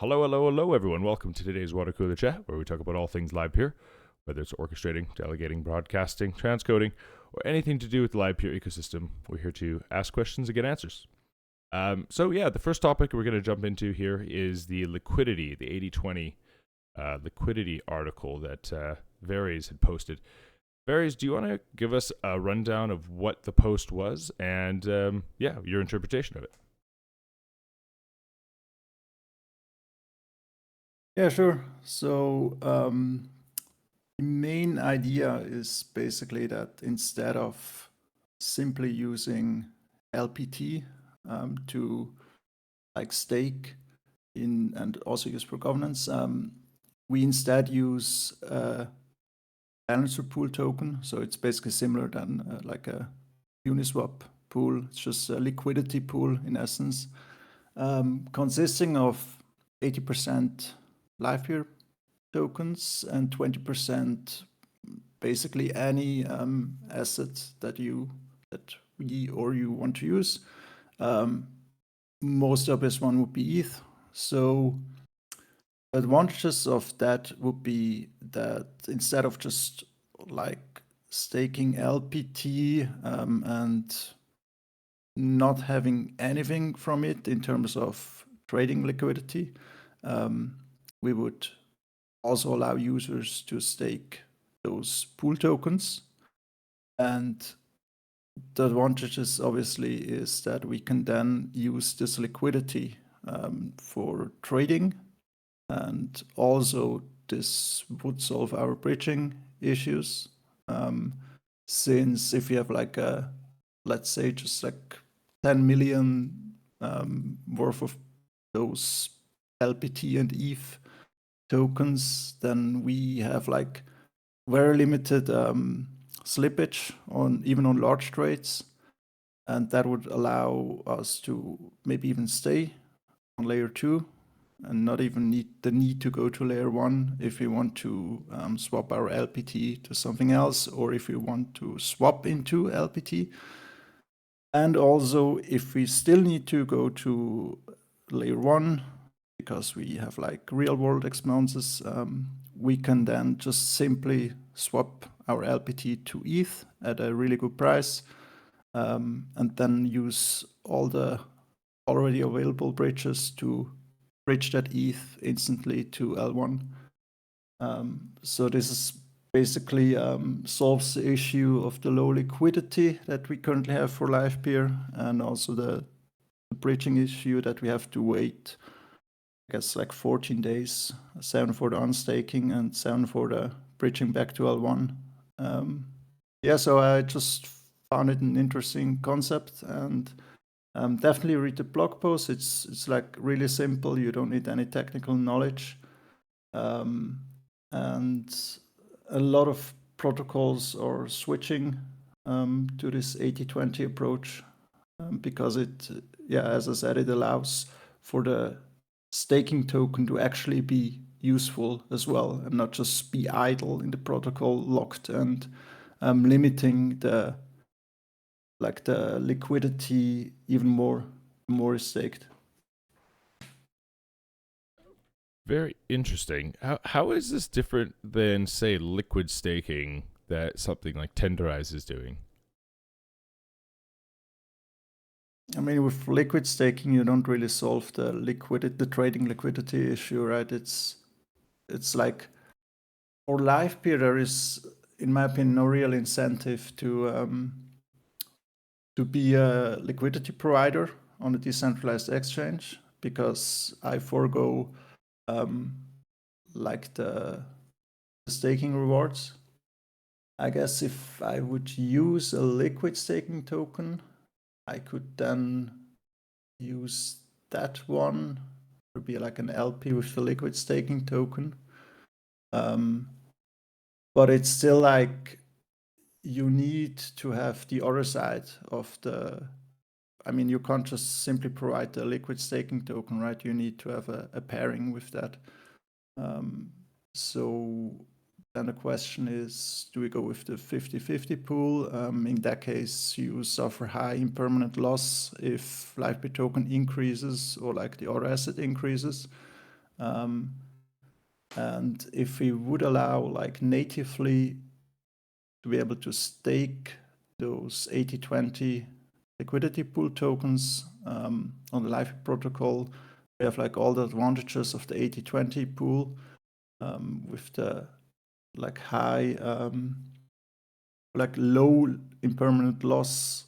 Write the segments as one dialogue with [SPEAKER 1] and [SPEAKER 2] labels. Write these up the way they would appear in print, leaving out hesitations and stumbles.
[SPEAKER 1] Hello, hello, hello, everyone. Welcome to today's Water Cooler Chat, where we talk about all things Livepeer, whether it's orchestrating, delegating, broadcasting, transcoding, or anything to do with the Livepeer ecosystem. We're here to ask questions and get answers. The first topic we're going to jump into here is the liquidity, the 80/20 liquidity article that Vires had posted. Vires, do you want to give us a rundown of what the post was and, your interpretation of it?
[SPEAKER 2] Yeah, sure. So the main idea is basically that instead of simply using LPT to stake in and also use for governance, we instead use a balancer pool token. So it's basically similar than like a Uniswap pool. It's just a liquidity pool in essence, consisting of 80% Livepeer tokens and 20% basically any asset that we or you want to use. Most obvious one would be ETH. So advantages of that would be that instead of just like staking LPT and not having anything from it in terms of trading liquidity, we would also allow users to stake those pool tokens. And the advantages obviously is that we can then use this liquidity for trading. And also this would solve our bridging issues. Since if you have like let's say just like 10 million worth of those LPT and ETH tokens, then we have like very limited slippage even on large trades, and that would allow us to maybe even stay on layer 2 and not even need to go to layer 1 if we want to swap our LPT to something else, or if we want to swap into LPT. And also if we still need to go to layer 1 because we have like real world expenses, we can then just simply swap our LPT to ETH at a really good price, and then use all the already available bridges to bridge that ETH instantly to L1. So this is basically solves the issue of the low liquidity that we currently have for Livepeer, and also the bridging issue that we have to wait, I guess, like 14 days, 7 for the unstaking and 7 for the bridging back to L1. So I just found it an interesting concept, and definitely read the blog post. It's like really simple. You don't need any technical knowledge, and a lot of protocols are switching to this 80/20 approach because it, as I said, it allows for the staking token to actually be useful as well and not just be idle in the protocol locked and limiting the liquidity even more is staked.
[SPEAKER 1] Very interesting. How is this different than, say, liquid staking that something like Tenderize is doing?
[SPEAKER 2] I mean, with liquid staking, you don't really solve the trading liquidity issue, right? It's like for Livepeer, there is, in my opinion, no real incentive to be a liquidity provider on a decentralized exchange, because I forego like the staking rewards. I guess if I would use a liquid staking token, I could then use that one. It would be like an LP with the liquid staking token. But it's still like you need to have the other side of you can't just simply provide the liquid staking token, right? You need to have a pairing with that. So then the question is, do we go with the 50/50 pool? In that case, you suffer high impermanent loss if Livepeer token increases or like the other asset increases. And if we would allow like natively to be able to stake those 80/20 liquidity pool tokens on the Livepeer protocol, we have like all the advantages of the 80/20 pool with the like high, like low impermanent loss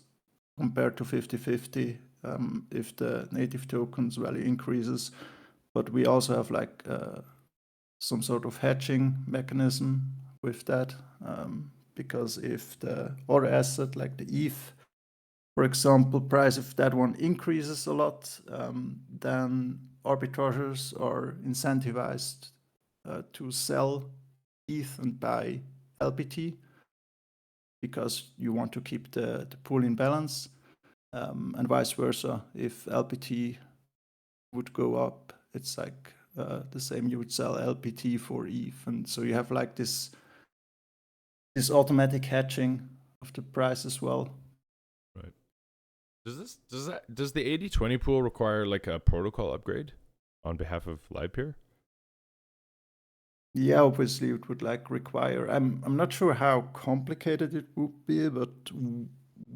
[SPEAKER 2] compared to 50/50 if the native tokens value increases. But we also have like some sort of hedging mechanism with that, because if the other asset, like the ETH, for example, price, if that one increases a lot, then arbitrageurs are incentivized to sell ETH and buy LPT because you want to keep the pool in balance, and vice versa. If LPT would go up, it's like the same, you would sell LPT for ETH, and so you have like this automatic hedging of the price as well.
[SPEAKER 1] Right. Does the 80/20 pool require like a protocol upgrade on behalf of Livepeer?
[SPEAKER 2] Yeah, obviously it would like require. I'm not sure how complicated it would be, but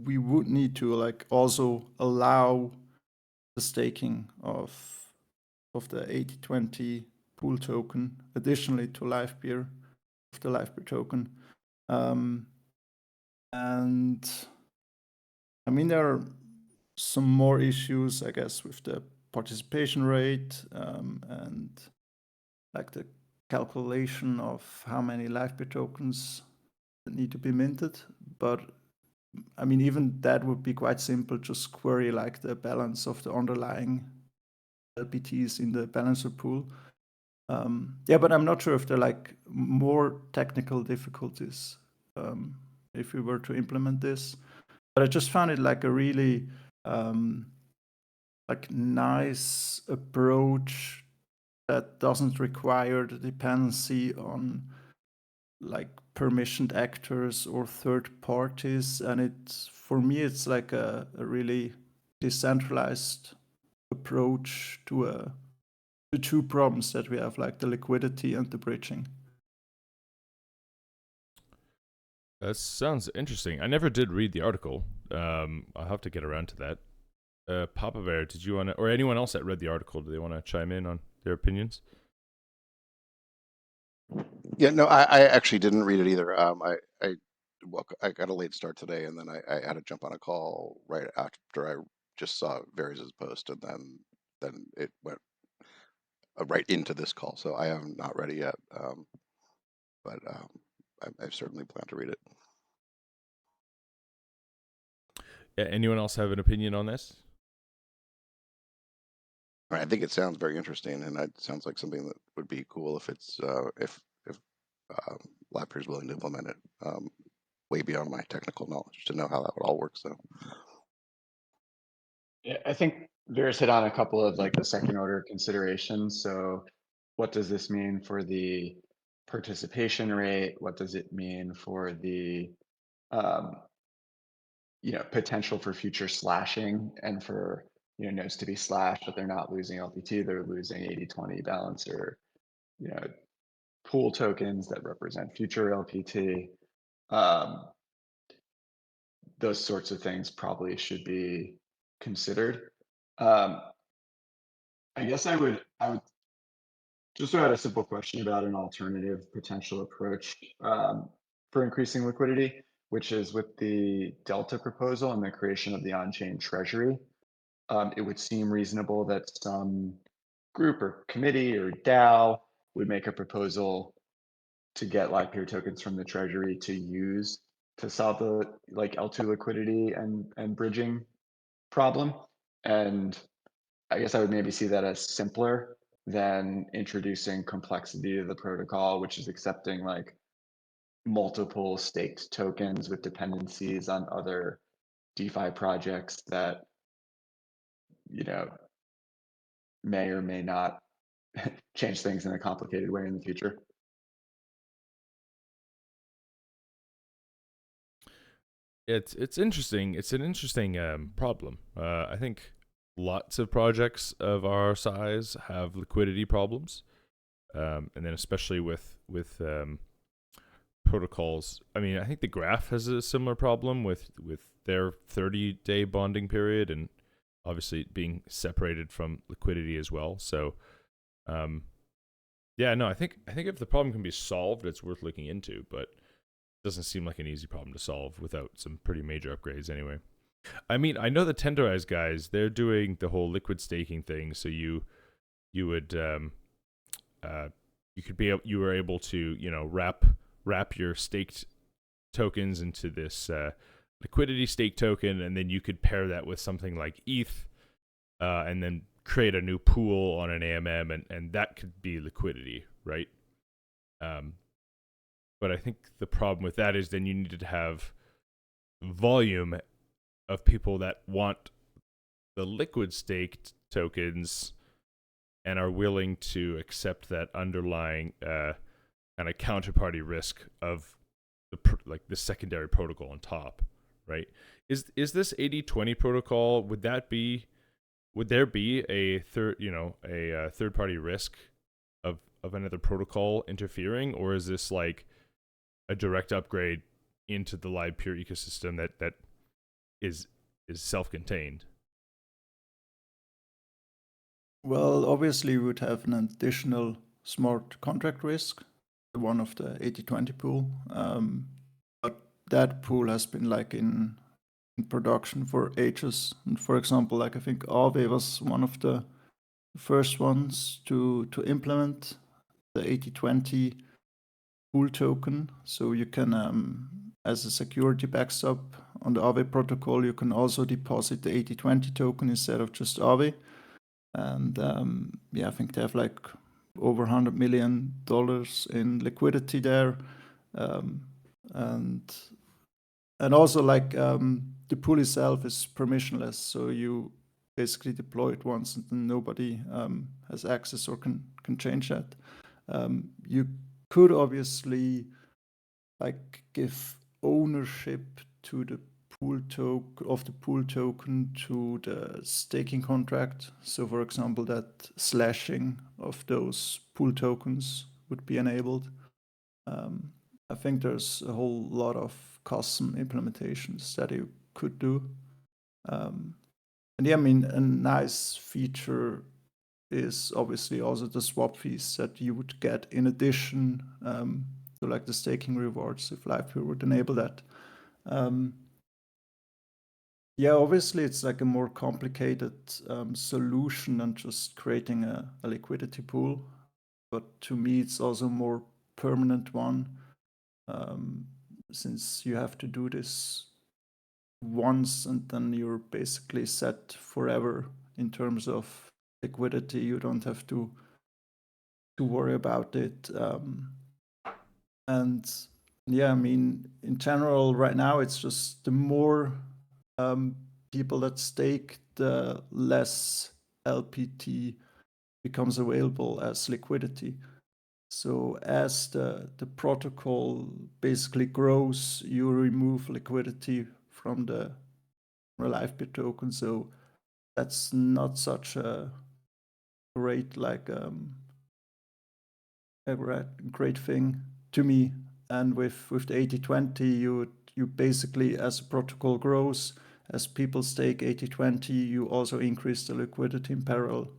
[SPEAKER 2] we would need to like also allow the staking of the 80/20 pool token additionally to Livepeer, of the Livepeer token. And I mean, there are some more issues, I guess, with the participation rate and like the calculation of how many Livepeer tokens that need to be minted. But I mean, even that would be quite simple. Just query like the balance of the underlying LPTs in the balancer pool. Yeah, but I'm not sure if there are like more technical difficulties if we were to implement this. But I just found it like a really like nice approach that doesn't require the dependency on like permissioned actors or third parties, and it's, for me, it's like a really decentralized approach to the two problems that we have, like the liquidity and the bridging.
[SPEAKER 1] That sounds interesting. I never did read the article. I'll have to get around to that. Papa Bear, did you want to, or anyone else that read the article, do they want to chime in on their opinions?
[SPEAKER 3] Yeah, no, I actually didn't read it either. I got a late start today, and then I had to jump on a call right after I just saw Vires' post, and then it went right into this call. So I am not ready yet, but I certainly plan to read it.
[SPEAKER 1] Yeah, anyone else have an opinion on this?
[SPEAKER 3] I think it sounds very interesting, and it sounds like something that would be cool if it's if Livepeer is willing to implement it. Way beyond my technical knowledge to know how that would all work. So
[SPEAKER 4] yeah, I think Vires hit on a couple of like the second order considerations. So what does this mean for the participation rate? What does it mean for the potential for future slashing and for nodes to be slashed, but they're not losing LPT, they're losing 80/20 balancer, pool tokens that represent future LPT. Those sorts of things probably should be considered. I guess I would just throw out a simple question about an alternative potential approach for increasing liquidity, which is with the Delta proposal and the creation of the on-chain treasury. It would seem reasonable that some group or committee or DAO would make a proposal to get Livepeer tokens from the treasury to use to solve the like L2 liquidity and bridging problem. And I guess I would maybe see that as simpler than introducing complexity to the protocol, which is accepting like multiple staked tokens with dependencies on other DeFi projects that may or may not change things in a complicated way in the future.
[SPEAKER 1] It's interesting. It's an interesting problem. I think lots of projects of our size have liquidity problems, and then especially with protocols. I mean, I think the Graph has a similar problem with their 30-day bonding period, and obviously being separated from liquidity as well. So, yeah, no, I think if the problem can be solved, it's worth looking into, but it doesn't seem like an easy problem to solve without some pretty major upgrades anyway. I mean, I know the Tenderize guys, they're doing the whole liquid staking thing, so you would you were able to, you know, wrap your staked tokens into this liquidity stake token, and then you could pair that with something like ETH, and then create a new pool on an AMM, and that could be liquidity, right? But I think the problem with that is then you needed to have volume of people that want the liquid staked tokens and are willing to accept that underlying kind of counterparty risk of the secondary protocol on top, right? Is this 80/20 protocol? Would there be a third party risk of another protocol interfering, or is this like a direct upgrade into the Livepeer ecosystem that is self-contained?
[SPEAKER 2] Well, obviously, we would have an additional smart contract risk, one of the 80/20 pool. But that pool has been like in production for ages. And for example, like I think Aave was one of the first ones to implement the 80/20 pool token. So you can, as a security backstop on the Aave protocol, you can also deposit the 80/20 token instead of just Aave. And yeah, I think they have like over $100 million in liquidity there. And also like the pool itself is permissionless, so you basically deploy it once and then nobody has access or can change that. You could obviously like give ownership to the pool token to the staking contract. So for example, that slashing of those pool tokens would be enabled. I think there's a whole lot of custom implementations that you could do. And yeah, I mean, a nice feature is obviously also the swap fees that you would get in addition to like the staking rewards if Livepeer would enable that. Yeah, obviously it's like a more complicated solution than just creating a liquidity pool, but to me it's also a more permanent one, since you have to do this once and then you're basically set forever in terms of liquidity. You don't have to worry about it. And yeah, I mean, in general, right now it's just the more people that stake, the less LPT becomes available as liquidity. So as the protocol basically grows, you remove liquidity from the Livepeer token. So that's not such a great a great thing to me. And with the 80/20, you basically, as the protocol grows, as people stake 80/20, you also increase the liquidity in parallel.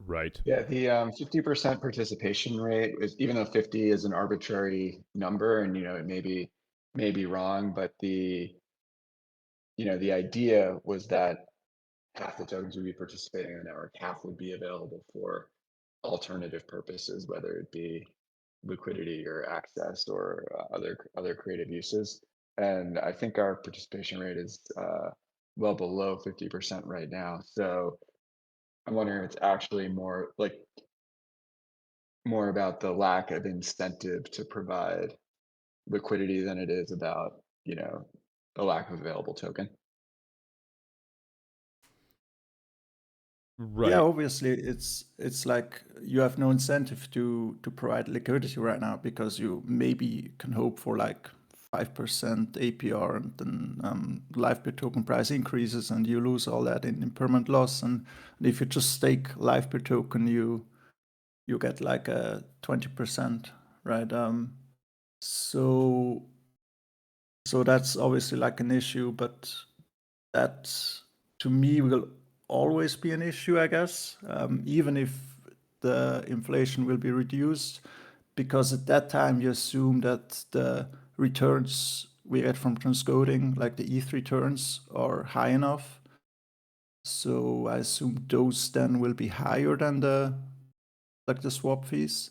[SPEAKER 1] Right.
[SPEAKER 4] Yeah, the 50% participation rate is, even though 50 is an arbitrary number, and it may be wrong, but the idea was that half the tokens would be participating in the network, half would be available for alternative purposes, whether it be liquidity or access or other creative uses. And I think our participation rate is well below 50% right now. So I'm wondering if it's actually more about the lack of incentive to provide liquidity than it is about, the lack of available token.
[SPEAKER 1] Right.
[SPEAKER 2] Yeah, obviously it's like you have no incentive to provide liquidity right now because you maybe can hope for like 5% APR, and then Livepeer token price increases and you lose all that in permanent loss. And if you just stake Livepeer token, you get like a 20%, right? So that's obviously like an issue, but that to me will always be an issue, I guess, even if the inflation will be reduced, because at that time you assume that the returns we get from transcoding, like the ETH returns, are high enough. So I assume those then will be higher than the swap fees.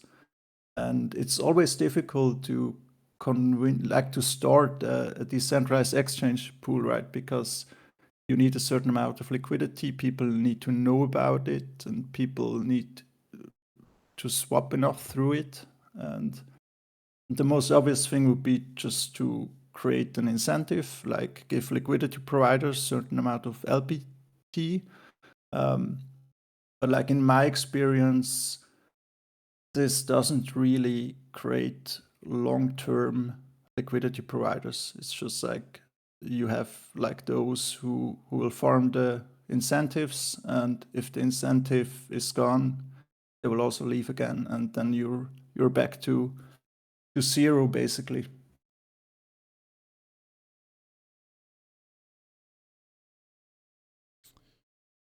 [SPEAKER 2] And it's always difficult to to start a decentralized exchange pool, right? Because you need a certain amount of liquidity. People need to know about it, and people need to swap enough through it. And the most obvious thing would be just to create an incentive, like give liquidity providers a certain amount of LPT. But like in my experience, this doesn't really create long-term liquidity providers. It's just like you have like those who will farm the incentives, and if the incentive is gone, they will also leave again, and then you're back to zero basically.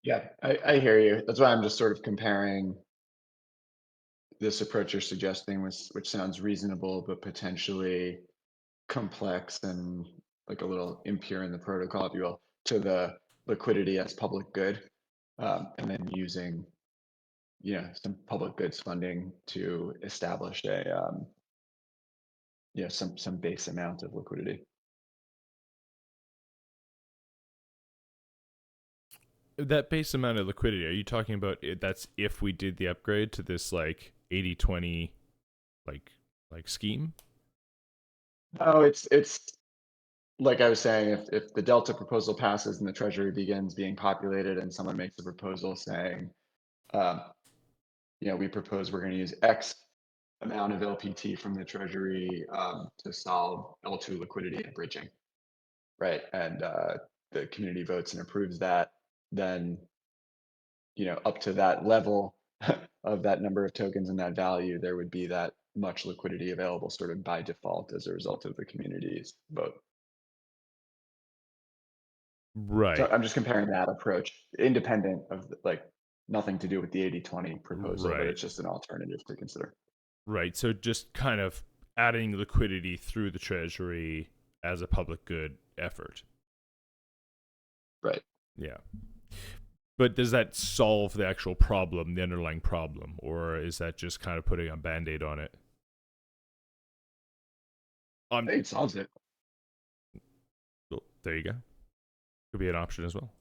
[SPEAKER 4] Yeah, I hear you. That's why I'm just sort of comparing this approach you're suggesting, which sounds reasonable, but potentially complex and like a little impure in the protocol, if you will, to the liquidity as public good, and then using, some public goods funding to establish a, some base amount of liquidity.
[SPEAKER 1] That base amount of liquidity, are you talking about that's if we did the upgrade to this like 80-20 like scheme?
[SPEAKER 4] Oh, it's like I was saying, if the Delta proposal passes and the Treasury begins being populated and someone makes a proposal saying, we propose we're going to use X amount of LPT from the Treasury to solve L2 liquidity and bridging, right? And the community votes and approves that, then, up to that level of that number of tokens and that value, there would be that much liquidity available sort of by default as a result of the community's vote.
[SPEAKER 1] Right.
[SPEAKER 4] So I'm just comparing that approach, independent of nothing to do with the 80-20 proposal, but
[SPEAKER 1] Right.
[SPEAKER 4] it's just an alternative to consider.
[SPEAKER 1] Right. So just kind of adding liquidity through the Treasury as a public good effort.
[SPEAKER 4] Right.
[SPEAKER 1] Yeah. But does that solve the actual problem, the underlying problem, or is that just kind of putting a Band-Aid on it?
[SPEAKER 4] I think it solves it.
[SPEAKER 1] Well, there you go. Could be an option as well.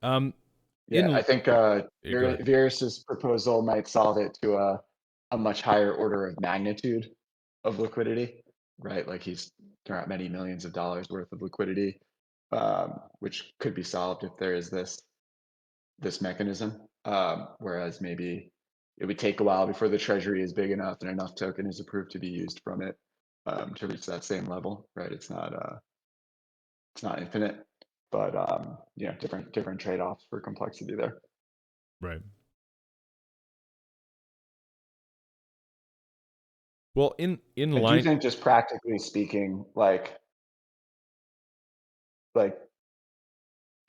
[SPEAKER 4] I think Vires' proposal might solve it to a much higher order of magnitude of liquidity, right? Like he's throwing out many millions of dollars worth of liquidity, which could be solved if there is this mechanism. Whereas maybe it would take a while before the Treasury is big enough and enough token is approved to be used from it to reach that same level, right? It's not infinite, but different trade-offs for complexity there.
[SPEAKER 1] Right. Well, in
[SPEAKER 4] do
[SPEAKER 1] line,
[SPEAKER 4] you think, just practically speaking, like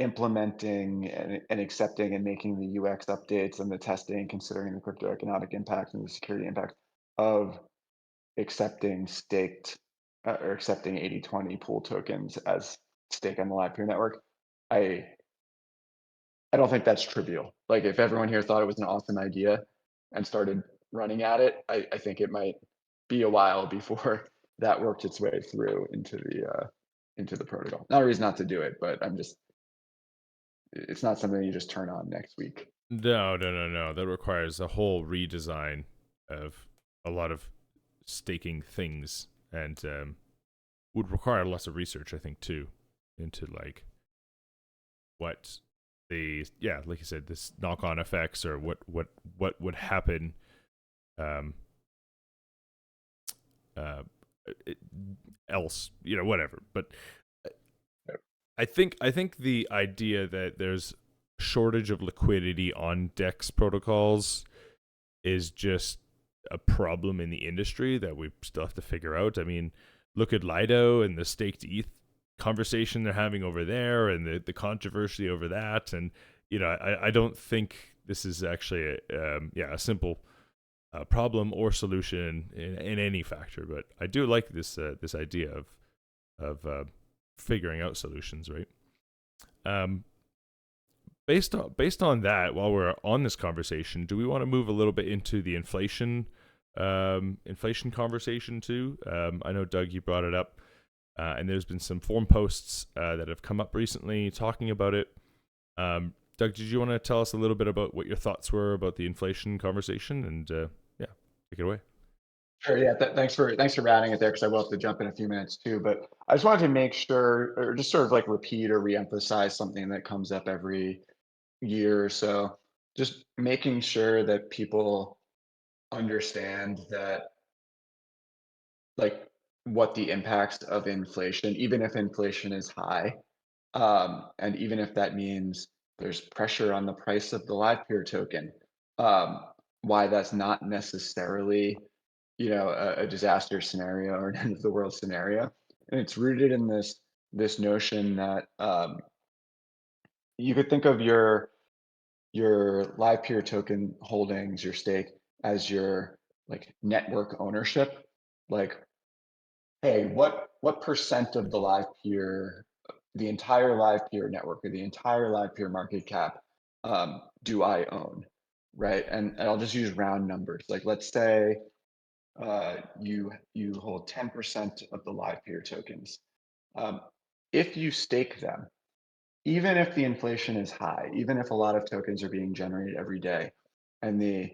[SPEAKER 4] implementing and accepting and making the UX updates and the testing, considering the crypto economic impact and the security impact of accepting staked or accepting 80-20 pool tokens as stake on the Livepeer network, I don't think that's trivial. Like if everyone here thought it was an awesome idea and started running at it, I think it might be a while before that worked its way through into the protocol. Not a reason not to do it, but it's not something you just turn on next week.
[SPEAKER 1] No. That requires a whole redesign of a lot of staking things, and would require lots of research, I think, too, into like what like you said, this knock-on effects, or what would happen else, whatever. But I think the idea that there's shortage of liquidity on DEX protocols is just a problem in the industry that we still have to figure out. I mean, look at Lido and the staked ETH conversation they're having over there, and the controversy over that. And I don't think this is actually a simple problem or solution in any factor. But I do like this idea of figuring out solutions, right? Based on that, while we're on this conversation, do we want to move a little bit into the inflation conversation too? I know, Doug, you brought it up, and there's been some forum posts that have come up recently talking about it. Doug, did you want to tell us a little bit about what your thoughts were about the inflation conversation? And take it away.
[SPEAKER 4] Sure. Yeah. Thanks for ratting it there, because I will have to jump in a few minutes too. But I just wanted to make sure, or just sort of like repeat or reemphasize something that comes up every year or so. Just making sure that people understand that, like, what the impacts of inflation, even if inflation is high, and even if that means there's pressure on the price of the Livepeer token, why that's not necessarily, a disaster scenario or an end of the world scenario. And it's rooted in this notion that you could think of your Livepeer token holdings, your stake, as your like network ownership. Like, hey, what percent of the Livepeer, the entire Livepeer network, or the entire Livepeer market cap, do I own, right? And I'll just use round numbers. Like, let's say you hold 10% of the Livepeer tokens. If you stake them, even if the inflation is high, even if a lot of tokens are being generated every day, and the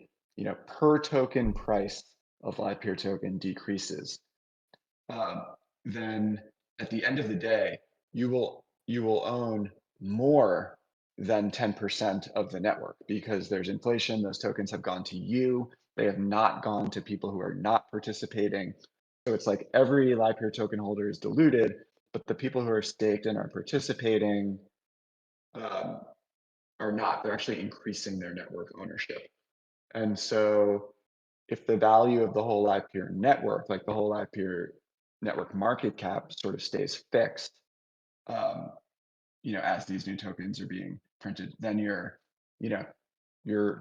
[SPEAKER 4] per token price of Livepeer token decreases, then at the end of the day, you will own more than 10% of the network, because there's inflation. Those tokens have gone to you. They have not gone to people who are not participating. So it's like every Livepeer token holder is diluted, but the people who are staked and are participating are not. They're actually increasing their network ownership. And so if the value of the whole Livepeer network, like the whole Livepeer network market cap, sort of stays fixed, as these new tokens are being printed, then you're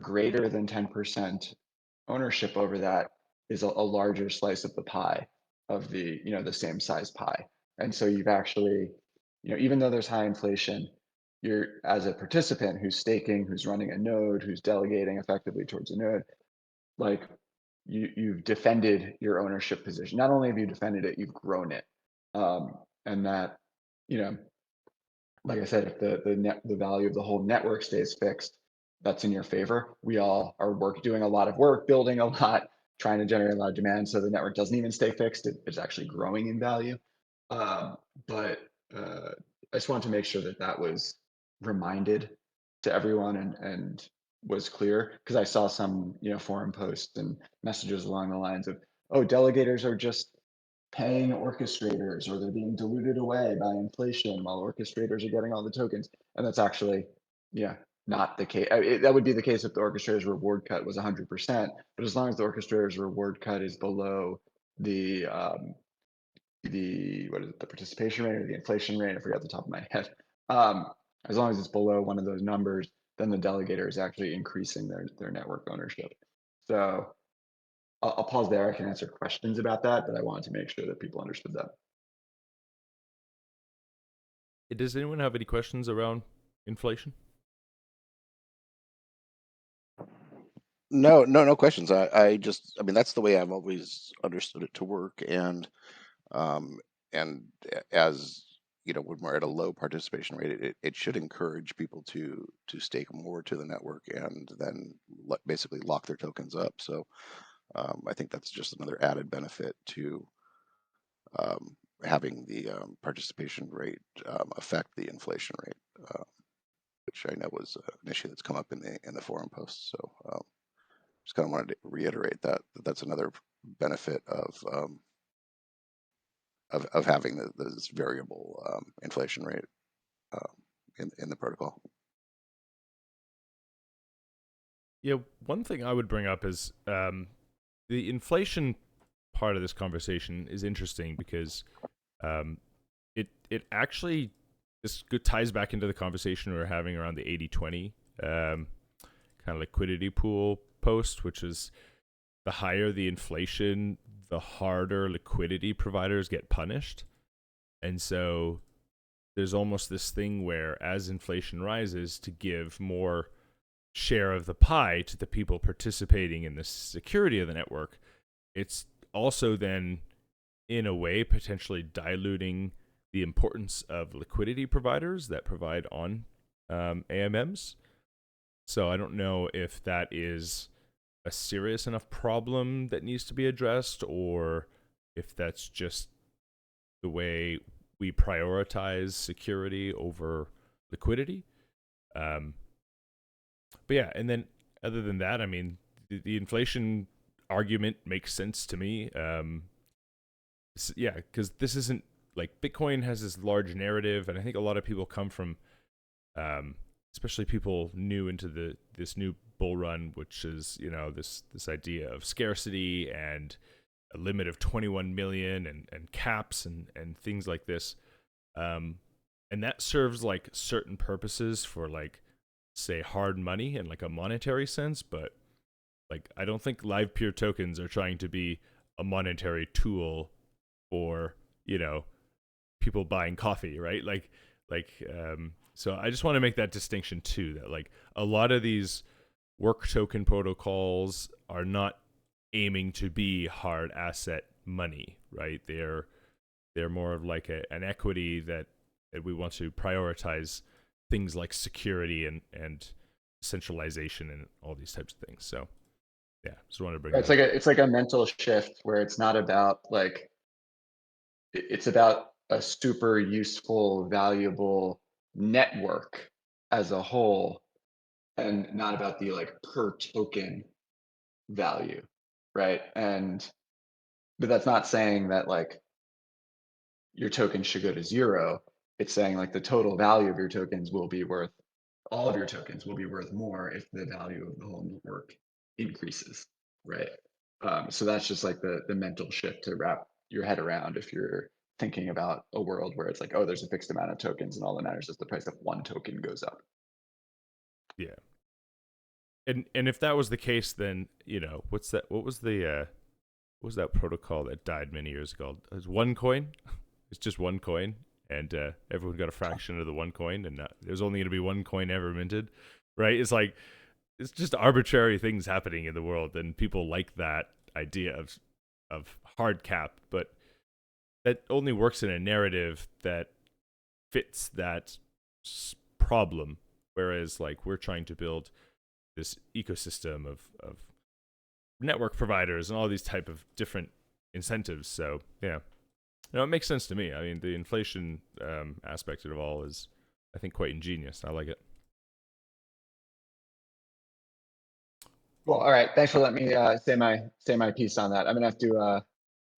[SPEAKER 4] greater than 10% ownership over that is a larger slice of the pie of the same size pie. And so you've actually, even though there's high inflation, you're, as a participant who's staking, who's running a node, who's delegating effectively towards a node, like, you've defended your ownership position. Not only have you defended it, you've grown it. And that, like I said, if the value of the whole network stays fixed, that's in your favor. We all are doing a lot of work, building a lot, trying to generate a lot of demand, so the network doesn't even stay fixed. It's actually growing in value. But I just wanted to make sure that was reminded to everyone and was clear, because I saw some forum posts and messages along the lines of, oh, delegators are just paying orchestrators, or they're being diluted away by inflation while orchestrators are getting all the tokens. And that's actually not the case. That would be the case if the orchestrator's reward cut was 100%, but as long as the orchestrator's reward cut is below the what is it, the participation rate or the inflation rate, I forget off the top of my head, as long as it's below one of those numbers, then the delegator is actually increasing their network ownership. So I'll pause there. I can answer questions about that, but I wanted to make sure that people understood that.
[SPEAKER 1] Does anyone have any questions around inflation?
[SPEAKER 3] No questions. I mean, that's the way I've always understood it to work. And as when we're at a low participation rate, it should encourage people to stake more to the network and then basically lock their tokens up. So I think that's just another added benefit to having the participation rate affect the inflation rate, which I know was an issue that's come up in the forum posts. So just kind of wanted to reiterate that that's another benefit of of having this variable inflation rate in the protocol.
[SPEAKER 1] Yeah, one thing I would bring up is the inflation part of this conversation is interesting because it actually ties back into the conversation we were having around the 80-20 kind of liquidity pool post, which is the higher the inflation, the harder liquidity providers get punished. And so there's almost this thing where as inflation rises, to give more share of the pie to the people participating in the security of the network, it's also then in a way potentially diluting the importance of liquidity providers that provide on AMMs. So I don't know if that is a serious enough problem that needs to be addressed, or if that's just the way we prioritize security over liquidity. But yeah, and then other than that, I mean, the inflation argument makes sense to me. Yeah, because this isn't like Bitcoin has this large narrative, and I think a lot of people come from, especially people new into this new bull run, which is this idea of scarcity and a limit of 21 million and caps and things like this, and that serves like certain purposes for like, say, hard money in like a monetary sense, but like I don't think Livepeer tokens are trying to be a monetary tool for people buying coffee, right? So I just want to make that distinction too, that like a lot of these work token protocols are not aiming to be hard asset money, right? They're more of like an equity that we want to prioritize things like security and centralization and all these types of things. So yeah, just wanted to bring that up.
[SPEAKER 4] It's like a mental shift where it's not about like, it's about a super useful, valuable network as a whole, and not about the like per token value, right? But that's not saying that like your token should go to zero. It's saying like the total value of your tokens will be worth, all of your tokens will be worth more if the value of the whole network increases, right? So that's just like the mental shift to wrap your head around if you're thinking about a world where it's like, oh, there's a fixed amount of tokens and all that matters is the price of one token goes up.
[SPEAKER 1] Yeah. And if that was the case, then what was that protocol that died many years ago? It was OneCoin. It's just one coin, and everyone got a fraction of the one coin, and there's only going to be one coin ever minted, right? It's like, it's just arbitrary things happening in the world, and people like that idea of hard cap, but that only works in a narrative that fits that problem. Whereas like we're trying to build this ecosystem of network providers and all these type of different incentives. So yeah, it makes sense to me. I mean, the inflation aspect of it all is, I think, quite ingenious. I like it.
[SPEAKER 4] Well, all right. Thanks for letting me say my piece on that. I'm gonna have to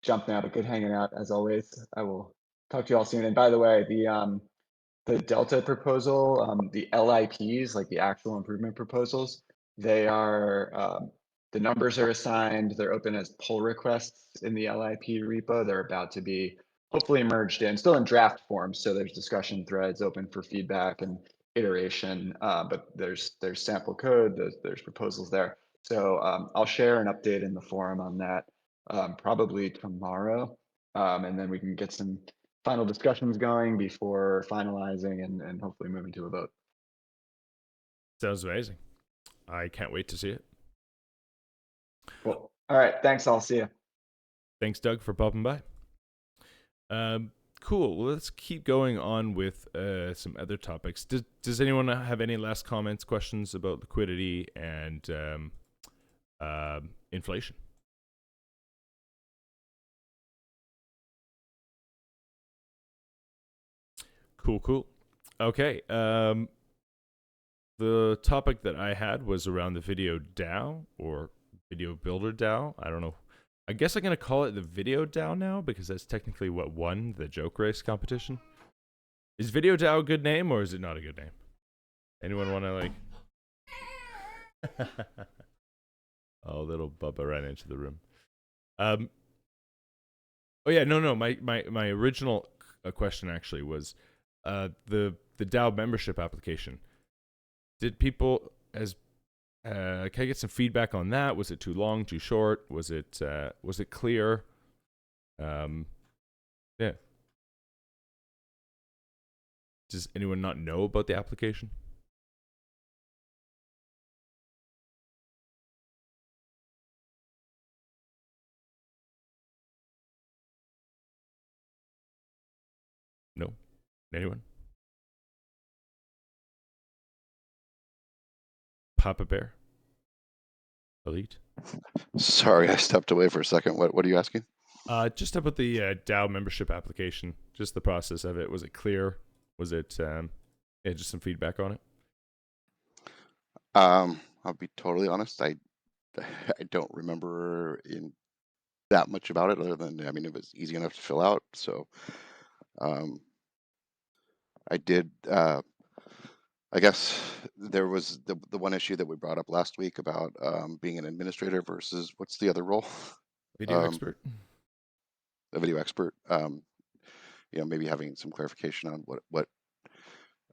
[SPEAKER 4] jump now, but good hanging out as always. I will talk to you all soon. And by the way, the Delta proposal, the LIPs, like the actual improvement proposals, they are the numbers are assigned. They're open as pull requests in the LIP repo. They're about to be hopefully merged in, still in draft form. So there's discussion threads open for feedback and iteration. But there's sample code. There's proposals there. So I'll share an update in the forum on that probably tomorrow, and then we can get some final discussions going before finalizing and hopefully moving to a vote.
[SPEAKER 1] Sounds amazing. I can't wait to see it.
[SPEAKER 4] Cool. All right. Thanks. I'll see you.
[SPEAKER 1] Thanks, Doug, for popping by. Cool. Well, let's keep going on with some other topics. Does anyone have any last comments, questions about liquidity and inflation? Cool. Okay. The topic that I had was around the VideoDAO or Video Builder DAO. I don't know. I guess I'm gonna call it the VideoDAO now because that's technically what won the joke race competition. Is VideoDAO a good name or is it not a good name? Anyone want to like? Oh, little Bubba ran into the room. Oh yeah, no. My original question actually was, the DAO membership application. Did people can I get some feedback on that? Was it too long, too short? Was it clear? Yeah. Does anyone not know about the application? No? Anyone? Papa Bear? Elite?
[SPEAKER 3] Sorry, I stepped away for a second. What are you asking?
[SPEAKER 1] Just about the DAO membership application. Just the process of it. Was it clear? Was it just some feedback on it?
[SPEAKER 3] I'll be totally honest. I don't remember in that much about it, other than I mean, it was easy enough to fill out. So, I did. I guess there was the one issue that we brought up last week about being an administrator versus what's the other role?
[SPEAKER 1] Video expert?
[SPEAKER 3] A video expert. You know, maybe having some clarification on what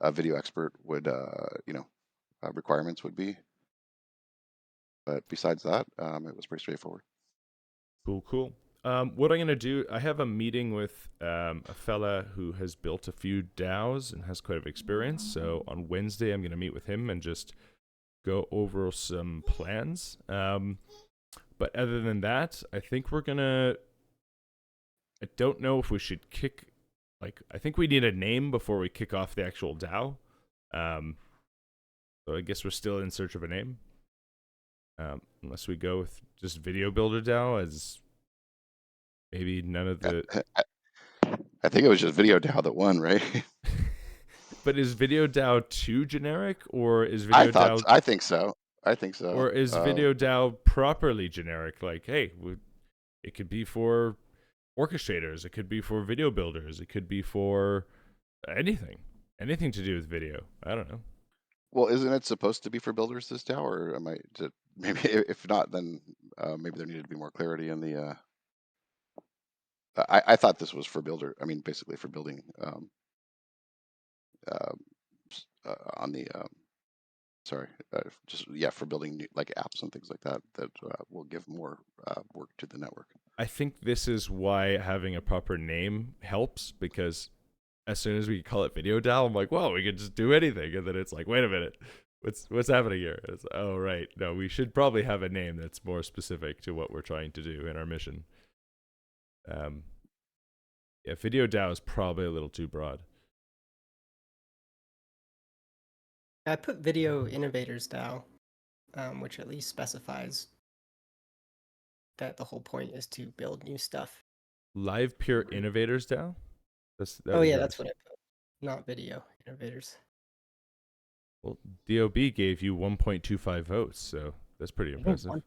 [SPEAKER 3] a video expert would, requirements would be. But besides that, it was pretty straightforward.
[SPEAKER 1] Cool. What I'm going to do, I have a meeting with a fella who has built a few DAOs and has quite a bit of experience. So on Wednesday, I'm going to meet with him and just go over some plans. But other than that, I think we're going to... I don't know if we should I think we need a name before we kick off the actual DAO. So I guess we're still in search of a name. Unless we go with just Video Builder DAO as maybe none of the...
[SPEAKER 3] I think it was just VideoDAO that won, right?
[SPEAKER 1] But is VideoDAO too generic, or is VideoDAO...
[SPEAKER 3] I think so.
[SPEAKER 1] Or is VideoDAO properly generic? Like, hey, it could be for orchestrators, it could be for video builders, it could be for anything to do with video. I don't know.
[SPEAKER 3] Well, isn't it supposed to be for builders this DAO, or am I maybe if not, then maybe there needed to be more clarity in the. I thought this was for builder. I mean, basically for building on the for building new, like apps and things like that will give more work to the network.
[SPEAKER 1] I think this is why having a proper name helps, because as soon as we call it VideoDAO, I'm like, whoa, we could just do anything. And then it's like, wait a minute, what's happening here? It's, oh, right. No, we should probably have a name that's more specific to what we're trying to do in our mission. Yeah, VideoDAO is probably a little too broad.
[SPEAKER 5] I put Video Innovators DAO, which at least specifies that the whole point is to build new stuff.
[SPEAKER 1] Livepeer Innovators DAO? That's what I put.
[SPEAKER 5] Not Video Innovators.
[SPEAKER 1] Well, DOB gave you 1.25 votes, so that's pretty impressive.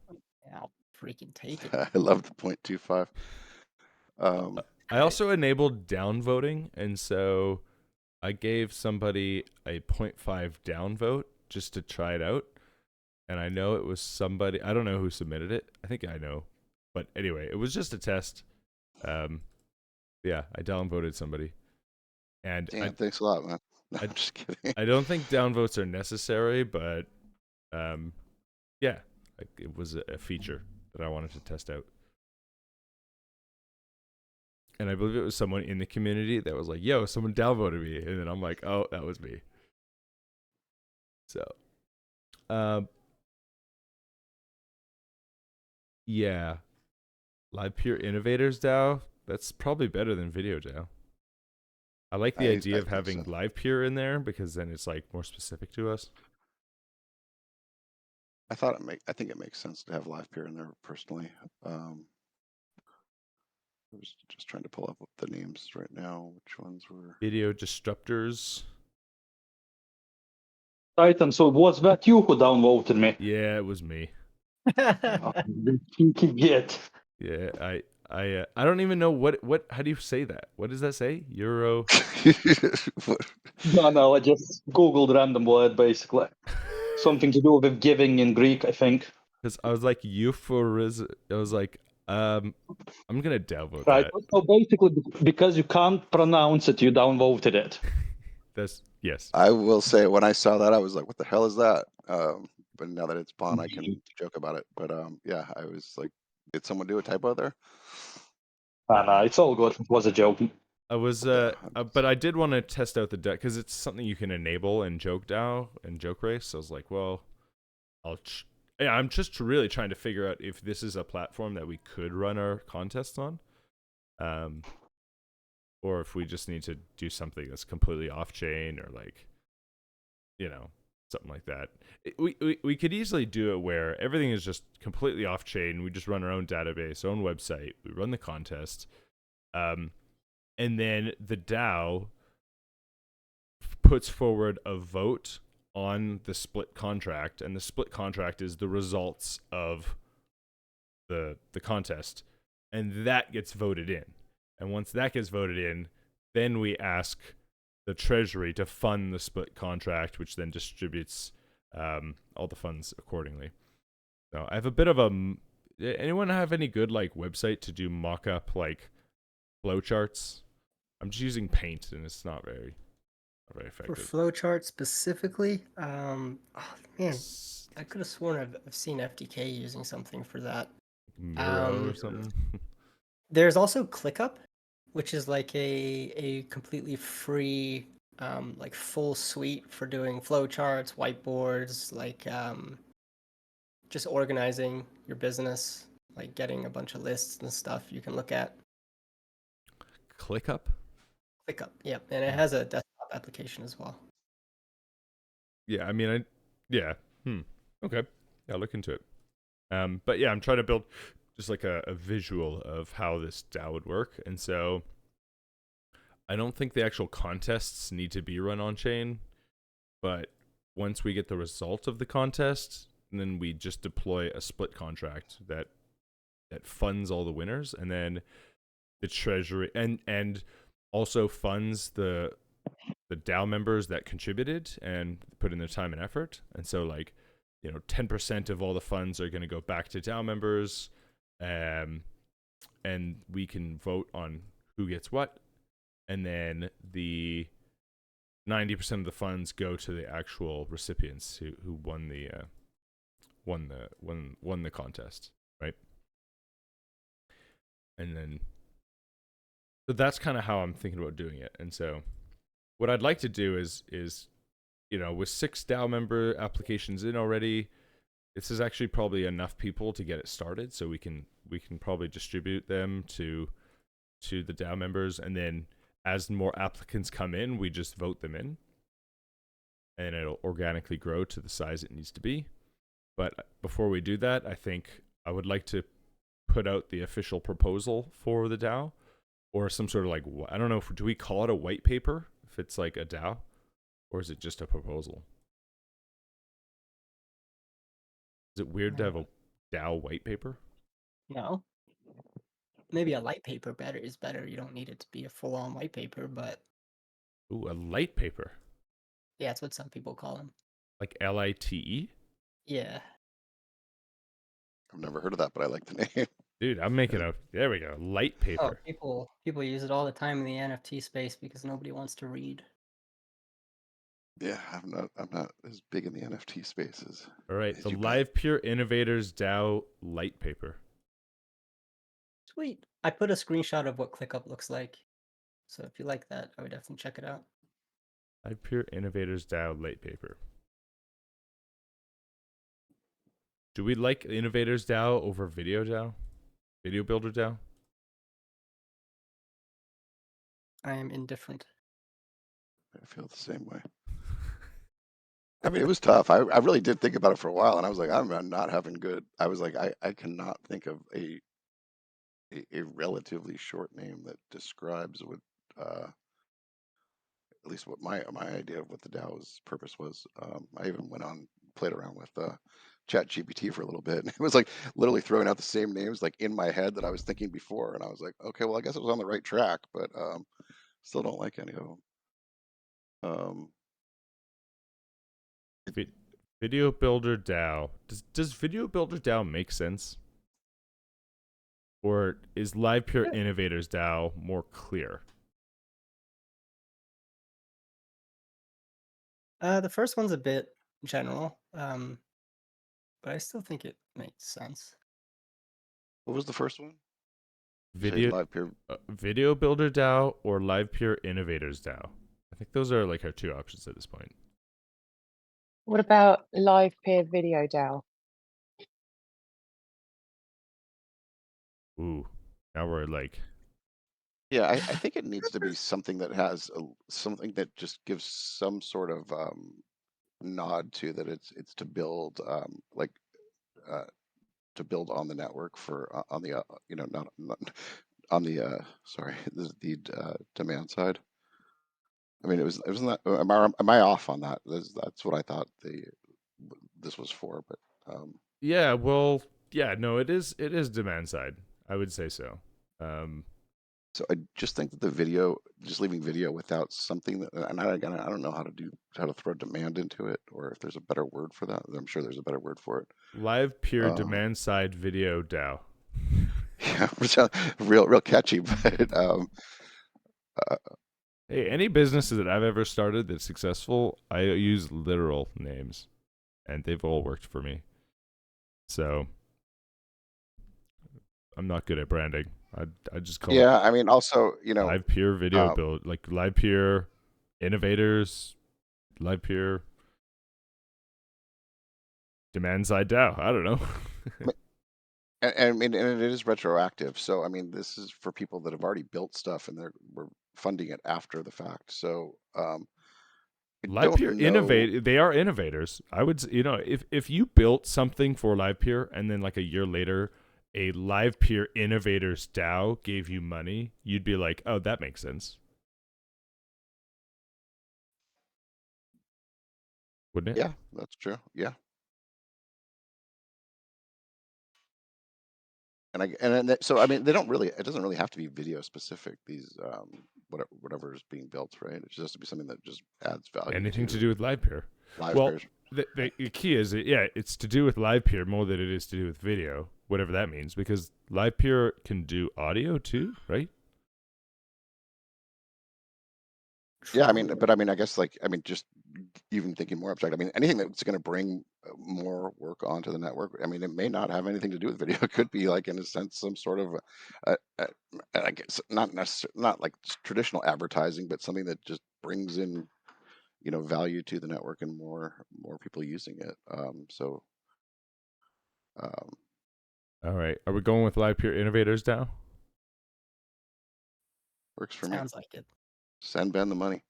[SPEAKER 5] I'll freaking take it.
[SPEAKER 3] I love the 0.25.
[SPEAKER 1] I also enabled downvoting, and so I gave somebody a 0.5 downvote just to try it out. And I know it was somebody, I don't know who submitted it. I think I know. But anyway, it was just a test. Yeah, I downvoted somebody. And
[SPEAKER 3] Damn, thanks a lot, man. No, I'm just kidding.
[SPEAKER 1] I don't think downvotes are necessary, but yeah, it was a feature that I wanted to test out. And I believe it was someone in the community that was like, yo, someone downvoted me. And then I'm like, oh, that was me. So, yeah. Livepeer Innovators DAO, that's probably better than VideoDAO. I like the idea of having Livepeer in there because then it's like more specific to us.
[SPEAKER 3] I think it makes sense to have Livepeer in there personally. I was just trying to pull up the names right now. Which ones were
[SPEAKER 1] Video Disruptors?
[SPEAKER 6] Titan, so was that you who downvoted me?
[SPEAKER 1] Yeah, it was me.
[SPEAKER 6] You cheeky git.
[SPEAKER 1] Yeah, I don't even know what how do you say that? What does that say? Euro.
[SPEAKER 6] No, I just googled random word basically. Something to do with giving in Greek, I think.
[SPEAKER 1] Because I was like euphorism. I was like, I'm gonna downvote
[SPEAKER 6] Right.
[SPEAKER 1] that.
[SPEAKER 6] So basically, because you can't pronounce it, you downvoted it.
[SPEAKER 1] That's yes.
[SPEAKER 3] I will say when I saw that, I was like, "What the hell is that?" But now that it's Bon, I can joke about it. But yeah, I was like, "Did someone do a typo there?"
[SPEAKER 6] No, it's all good. It was a joke.
[SPEAKER 1] I was
[SPEAKER 3] Yeah,
[SPEAKER 1] but I did want to test out the DAO because it's something you can enable in Joke DAO and Joke Race. So I was like, well, yeah, I'm just really trying to figure out if this is a platform that we could run our contests on, or if we just need to do something that's completely off chain or like, something like that. We could easily do it where everything is just completely off chain. We just run our own database, own website. We run the contest, and then the DAO puts forward a vote on the split contract, and the split contract is the results of the contest, and that gets voted in. And once that gets voted in, then we ask the treasury to fund the split contract, which then distributes all the funds accordingly. So I have a bit of a. Anyone have any good like website to do mock-up like flowcharts? I'm just using Paint, and it's not very
[SPEAKER 5] For
[SPEAKER 1] effective.
[SPEAKER 5] flowchart specifically, oh man, I could have sworn I've seen FDK using something for that.
[SPEAKER 1] Miro or something.
[SPEAKER 5] There's also ClickUp, which is like a completely free, like full suite for doing flowcharts, whiteboards, like just organizing your business, like getting a bunch of lists and stuff you can look at.
[SPEAKER 1] ClickUp?
[SPEAKER 5] ClickUp, yep, and it has a desktop application as well.
[SPEAKER 1] Yeah, I mean, yeah. Okay. Yeah, I'll look into it. But yeah, I'm trying to build just like a visual of how this DAO would work. And so I don't think the actual contests need to be run on chain, but once we get the result of the contest, then we just deploy a split contract that funds all the winners, and then the treasury and also funds the DAO members that contributed and put in their time and effort. And so 10% of all the funds are going to go back to DAO members, and we can vote on who gets what, and then the 90% of the funds go to the actual recipients who won the contest, right? And then so that's kind of how I'm thinking about doing it. And so what I'd like to do is with 6 DAO member applications in already, this is actually probably enough people to get it started. So we can probably distribute them to the DAO members, and then as more applicants come in, we just vote them in, and it'll organically grow to the size it needs to be. But before we do that, I think I would like to put out the official proposal for the DAO, or some sort of I don't know, do we call it a white paper if it's like a DAO, or is it just a proposal? Is it weird to have a DAO white paper?
[SPEAKER 5] No. Maybe a light paper is better. You don't need it to be a full-on white paper, but
[SPEAKER 1] Ooh, a light paper.
[SPEAKER 5] yeah, that's what some people call them.
[SPEAKER 1] Like LITE?
[SPEAKER 5] Yeah.
[SPEAKER 3] I've never heard of that, but I like the name.
[SPEAKER 1] Dude, I'm making there we go, light
[SPEAKER 5] Oh,
[SPEAKER 1] paper.
[SPEAKER 5] people use it all the time in the NFT space because nobody wants to read.
[SPEAKER 3] Yeah, I'm not as big in the NFT spaces.
[SPEAKER 1] All right, the Livepeer Innovators DAO light paper.
[SPEAKER 5] Sweet. I put a screenshot of what ClickUp looks like. So if you like that, I would definitely check it out.
[SPEAKER 1] Livepeer Innovators DAO light paper. Do we like Innovators DAO over VideoDAO? Video Builder DAO?
[SPEAKER 5] I am indifferent.
[SPEAKER 3] I feel the same way. I mean, it was tough. I really did think about it for a while, and I was like, I'm not having good. I was like, I cannot think of a relatively short name that describes what, at least what my idea of what the DAO's purpose was. I even went on, played around with ChatGPT for a little bit, and it was like literally throwing out the same names like in my head that I was thinking before, and I was like, okay, well, I guess it was on the right track, but still don't like any of them.
[SPEAKER 1] Video Builder DAO. Does Video Builder DAO make sense? Or is Livepeer Innovators DAO more clear?
[SPEAKER 5] The first one's a bit general, but I still think it makes sense.
[SPEAKER 3] What was the first one?
[SPEAKER 1] Video Builder DAO or Livepeer Innovators DAO? I think those are like our two options at this point.
[SPEAKER 7] What about Livepeer VideoDAO?
[SPEAKER 1] Ooh, now we're like...
[SPEAKER 3] Yeah, I think it needs to be something that has something that just gives some sort of nod to that it's to build to build on the network for on the not on the sorry the demand side. I mean, it wasn't that. Am I off on that? That's what I thought this was for, but
[SPEAKER 1] yeah, well, yeah, no, it is demand side. I would say so.
[SPEAKER 3] So I just think that the video, just leaving video without something that, and I don't know how to throw demand into it, or if there's a better word for that. I'm sure there's a better word for it.
[SPEAKER 1] Livepeer demand side video DAO.
[SPEAKER 3] Yeah, real catchy, but
[SPEAKER 1] hey, any businesses that I've ever started that's successful, I use literal names, and they've all worked for me. So I'm not good at branding. I just call it.
[SPEAKER 3] Yeah, I mean, also,
[SPEAKER 1] Livepeer video build, like Livepeer Innovators, Livepeer demand side DAO. I don't know.
[SPEAKER 3] and I mean, and it is retroactive. So I mean, this is for people that have already built stuff and we're funding it after the fact. So
[SPEAKER 1] Livepeer innovate. They are innovators. I would, if you built something for Livepeer and then like a year later, a Livepeer Innovators DAO gave you money, you'd be like, oh, that makes sense. Wouldn't it?
[SPEAKER 3] Yeah, that's true. Yeah. So I mean, they don't really. It doesn't really have to be video specific. These whatever is being built, right? It just has to be something that just adds value.
[SPEAKER 1] Anything to do with Livepeer. Well, the key is it's to do with Livepeer more than it is to do with video, whatever that means, because Livepeer can do audio too, right?
[SPEAKER 3] Yeah, I mean, but I mean, I guess just even thinking more abstract. I mean, anything that's going to bring more work onto the network. I mean, it may not have anything to do with video. It could be like, in a sense, some sort of, I guess, not like traditional advertising, but something that just brings in, value to the network and more people using it.
[SPEAKER 1] All right, are we going with Livepeer Innovators now?
[SPEAKER 3] Works for me.
[SPEAKER 5] Sounds like it.
[SPEAKER 3] Send Ben the money.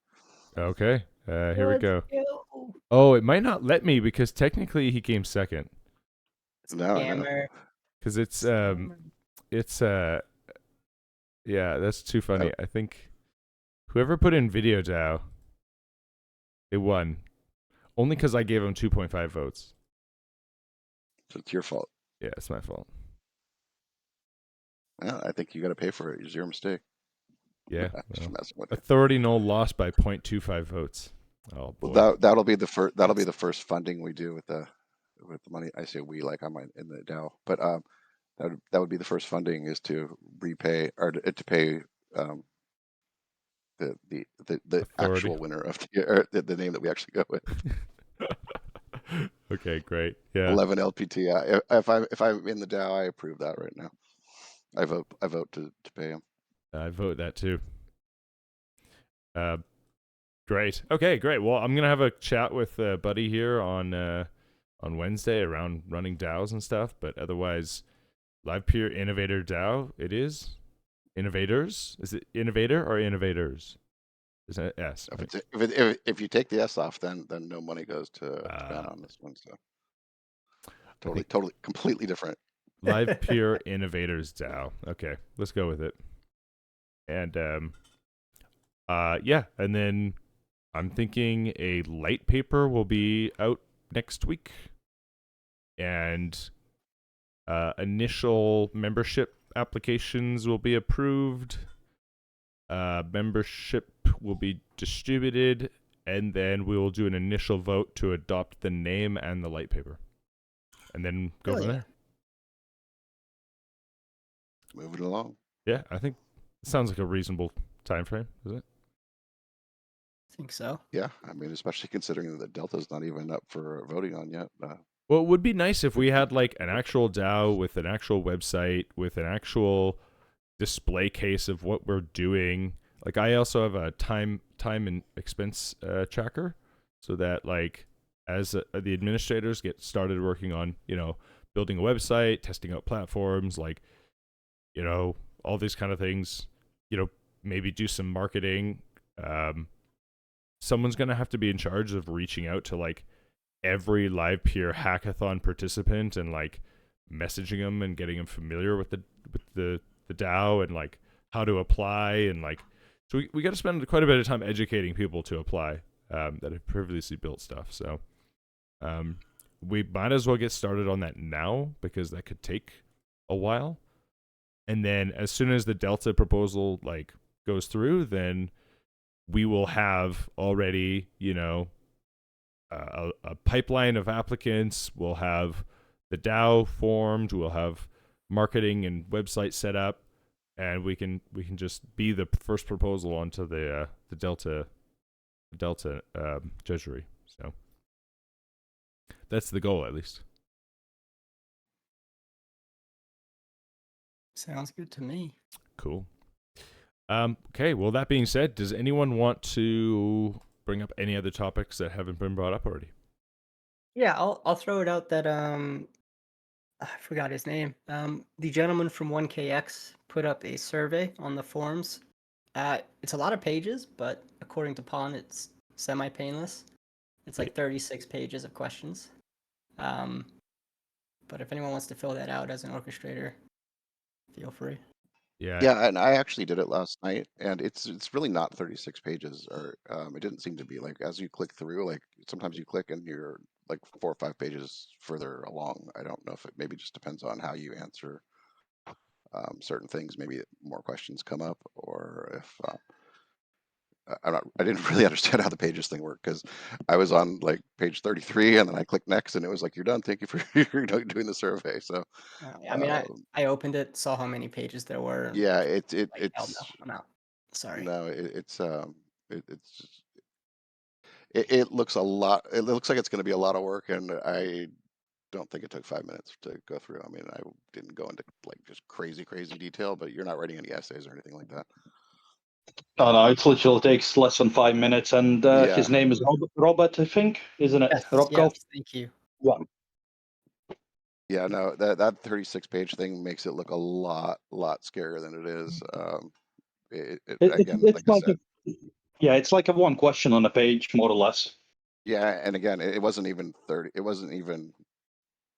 [SPEAKER 1] Okay, here we go. Oh, it might not let me because technically he came second.
[SPEAKER 3] No.
[SPEAKER 1] Because it's yeah, that's too funny. I think whoever put in VideoDAO, they won. Only because I gave him 2.5 votes.
[SPEAKER 3] So it's your fault.
[SPEAKER 1] Yeah, it's my fault.
[SPEAKER 3] Yeah, I think you got to pay for it. It's your mistake.
[SPEAKER 1] Yeah,
[SPEAKER 3] just messing with
[SPEAKER 1] Authority Null lost by 0.25 votes. Oh boy.
[SPEAKER 3] Well, that'll be the first. That'll be the first funding we do with the money. I say we, like I'm in the DAO, but that would be the first funding, is to repay or to pay the actual winner of the name that we actually go with.
[SPEAKER 1] Okay, great. Yeah.
[SPEAKER 3] 11 LPT. If I'm in the DAO, I approve that right now. I vote to pay him.
[SPEAKER 1] I vote that too. Great. Okay, great. Well, I'm gonna have a chat with Buddy here on Wednesday around running DAOs and stuff. But otherwise, Livepeer Innovator DAO. It is Innovators. Is it Innovator or Innovators? Is that S?
[SPEAKER 3] Right? If you take the S off, then no money goes to Ben on this one. So totally, completely different.
[SPEAKER 1] Livepeer Innovators DAO. Okay, let's go with it. And yeah, and then I'm thinking a light paper will be out next week. and initial membership applications will be approved. Membership will be distributed, and then we will do an initial vote to adopt the name and the light paper, and then go
[SPEAKER 5] Hell
[SPEAKER 1] from
[SPEAKER 5] yeah.
[SPEAKER 1] there.
[SPEAKER 3] Moving along.
[SPEAKER 1] Yeah, I think it sounds like a reasonable time frame, isn't it?
[SPEAKER 5] I think so.
[SPEAKER 3] Yeah, I mean, especially considering that Delta's not even up for voting on yet.
[SPEAKER 1] Well, it would be nice if we had like an actual DAO with an actual website, with an actual display case of what we're doing. Like I also have a time and expense tracker, so that like as the administrators get started working on, you know, building a website, testing out platforms, like, you know, all these kind of things, you know, maybe do some marketing. Someone's gonna have to be in charge of reaching out to like every Livepeer hackathon participant and like messaging them and getting them familiar with the DAO and like how to apply, and like, so we got to spend quite a bit of time educating people to apply that have previously built stuff. So we might as well get started on that now, because that could take a while. And then as soon as the Delta proposal like goes through, then we will have already, you know, a pipeline of applicants. We'll have the DAO formed. We'll have marketing and website set up, and we can just be the first proposal onto the Delta treasury. So that's the goal, at least.
[SPEAKER 5] Sounds good to me.
[SPEAKER 1] Cool. Okay, well, that being said, does anyone want to bring up any other topics that haven't been brought up already?
[SPEAKER 5] Yeah, I'll throw it out that I forgot his name. The gentleman from 1KX put up a survey on the forums. It's a lot of pages, but according to Pon, it's semi-painless. It's like 36 pages of questions. But if anyone wants to fill that out as an orchestrator, feel free.
[SPEAKER 3] Yeah, and I actually did it last night, and it's really not 36 pages, or it didn't seem to be. Like as you click through, like sometimes you click and you're like 4 or 5 pages further along. I don't know if it maybe just depends on how you answer certain things. Maybe more questions come up, or if I didn't really understand how the pages thing worked, because I was on like page 33 and then I clicked next and it was like, you're done. Thank you for doing the survey. So
[SPEAKER 5] I mean, I opened it, saw how many pages there were. And
[SPEAKER 3] yeah,
[SPEAKER 5] like, hell
[SPEAKER 3] it's
[SPEAKER 5] no, I'm out. Sorry.
[SPEAKER 3] no, it looks a lot. It looks like it's going to be a lot of work, and I don't think it took 5 minutes to go through. I mean, I didn't go into like just crazy detail, but you're not writing any essays or anything like that.
[SPEAKER 6] Oh no, it literally takes less than 5 minutes, and
[SPEAKER 3] Yeah.
[SPEAKER 6] his name is Robert, I think, isn't it?
[SPEAKER 5] Yes,
[SPEAKER 6] Robko?
[SPEAKER 5] yes, thank you.
[SPEAKER 3] Yeah, no, that 36-page thing makes it look a lot scarier than it is. Again, like I said,
[SPEAKER 6] it's like a one question on a page, more or less.
[SPEAKER 3] yeah, and again, it wasn't even 30. It wasn't even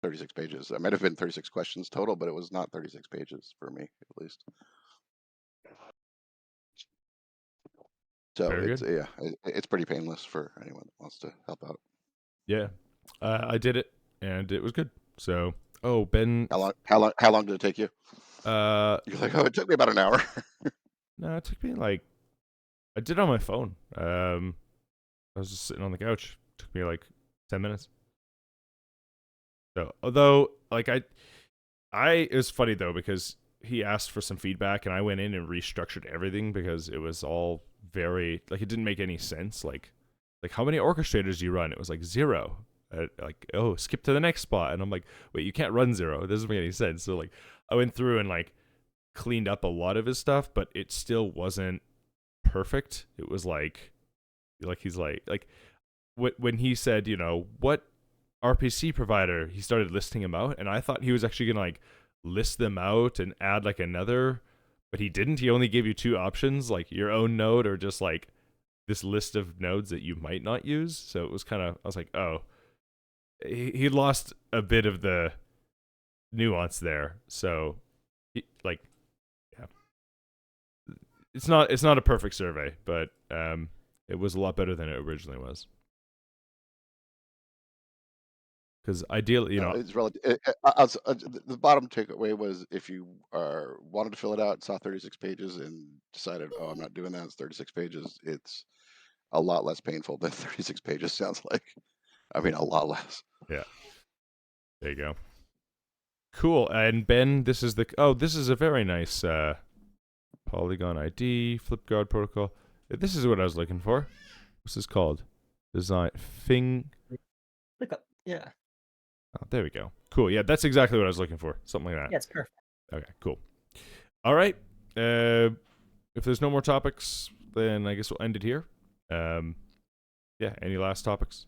[SPEAKER 3] 36 pages. It might have been 36 questions total, but it was not 36 pages for me, at least. So
[SPEAKER 1] Very
[SPEAKER 3] it's
[SPEAKER 1] good.
[SPEAKER 3] it's pretty painless for anyone that wants to help out.
[SPEAKER 1] Yeah, I did it, and it was good. So, Ben,
[SPEAKER 3] How long did it take you? You're like, oh, it took me about an hour.
[SPEAKER 1] No, it took me like, I did it on my phone. I was just sitting on the couch. It took me like 10 minutes. So, although like it was funny though, because he asked for some feedback and I went in and restructured everything, because it was all very like, it didn't make any sense. Like how many orchestrators do you run? It was like 0. Like, oh, skip to the next spot, and I'm like, wait, you can't run 0. It doesn't make any sense. So like, I went through and like cleaned up a lot of his stuff, but it still wasn't perfect. It was like he's like when he said, you know, what RPC provider, he started listing them out, and I thought he was actually gonna like list them out and add like another, but he didn't. He only gave you 2 options, like your own node or just like this list of nodes that you might not use. So it was kind of, I was like, oh, he lost a bit of the nuance there. So like, yeah, it's not a perfect survey, but it was a lot better than it originally was. Because ideally,
[SPEAKER 3] it's relative. The bottom takeaway was if you wanted to fill it out, saw 36 pages, and decided, oh, I'm not doing that. It's 36 pages. It's a lot less painful than 36 pages sounds like. I mean, a lot less.
[SPEAKER 1] yeah. There you go. Cool. And Ben, this is a very nice Polygon ID, Flipguard protocol. This is what I was looking for. What's this called? Design
[SPEAKER 5] Click up. Yeah.
[SPEAKER 1] Oh, there we go. Cool. Yeah, that's exactly what I was looking for. Something like that.
[SPEAKER 5] Yeah, it's perfect.
[SPEAKER 1] Okay, cool. All right. If there's no more topics, then I guess we'll end it here. Yeah, any last topics?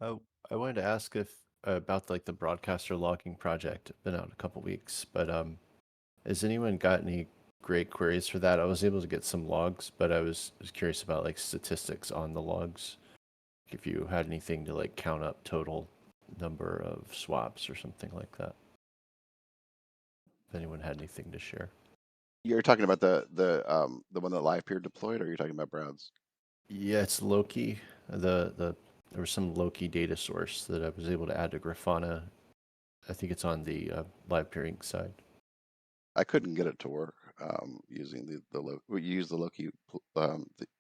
[SPEAKER 8] I wanted to ask if about like the broadcaster logging project. Been out a couple weeks, but has anyone got any great queries for that? I was able to get some logs, but I was curious about like statistics on the logs. If you had anything to like count up total number of swaps or something like that. If anyone had anything to share.
[SPEAKER 3] You're talking about the one that Livepeer deployed, or you're talking about Brad's?
[SPEAKER 8] Yeah, it's Loki. There was some Loki data source that I was able to add to Grafana. I think it's on the Livepeer Inc. side.
[SPEAKER 3] I couldn't get it to work using we use the